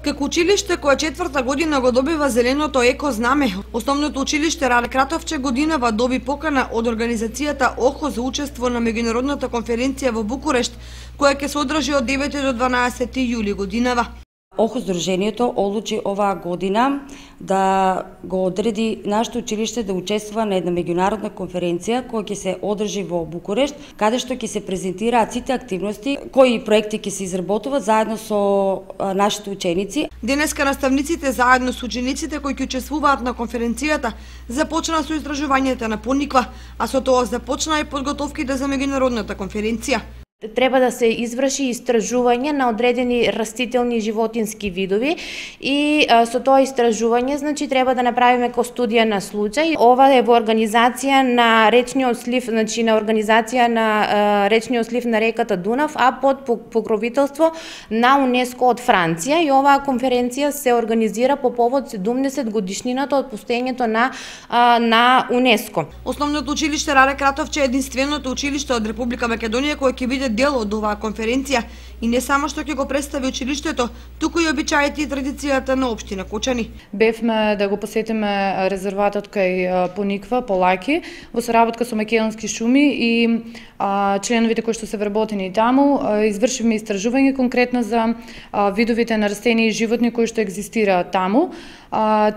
Како училиште кое четврта година го добива зеленото еко знаме, основното училиште Рале Кратовче годинава доби покана од организацијата ОХО за учество на меѓународната конференција во Букурешт, која ќе се одржи од 9 до 12 јули годинава. ОХО Сдруженијето одлучи оваа година да го одреди нашето училиште да учествува на една меѓународна конференција која ќе се одржи во Букурешт, каде што ќе се презентираат сите активности кои проекти ќе се изработуваат заедно со нашите ученици. Денеска наставниците заедно со учениците кои ќе учествуваат на конференцијата започнаа со истражувањето на Пониква, а со тоа започнаа и подготовките за меѓународната конференција. Треба да се изврши истражување на одредени растителни и животински видови и со тоа истражување треба да направиме ко студија на случај. Ова е во организација на речниот слив, на организација на речниот слив на реката Дунав, а под покровителство на УНЕСКО од Франција, и оваа конференција се организира по повод 70 годишнината од постоењето на УНЕСКО. Основното училиште Рале Кратовче е единственото училиште од Република Македонија кое ќе биде дел од оваа конференција и не само што ќе го представи училиштето, туку и обичаите и традицијата на општина Кочани. Бевме да го посетиме резерватот кај Пониква, Полаки, во соработка со Македонски шуми и членовите кои што се вработени таму. Извршивме истражување конкретно за видовите на растенија и животни кои што екзистираат таму.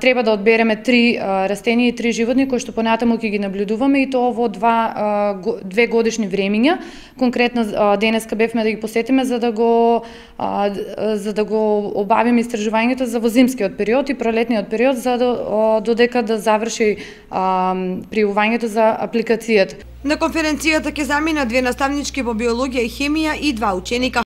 Треба да одбереме 3 растенија и 3 животни кои што понатаму ќе ги наблюдуваме, и тоа во 2 годишни времиња. Конкретно денеска бевме да ги посетиме за да го обавиме истражувањето за во зимскиот период и пролетниот период, за додека да заврши пријавувањето за апликацијата. На конференцијата ќе замина 2 наставнички по биологија и хемија и 2 ученика.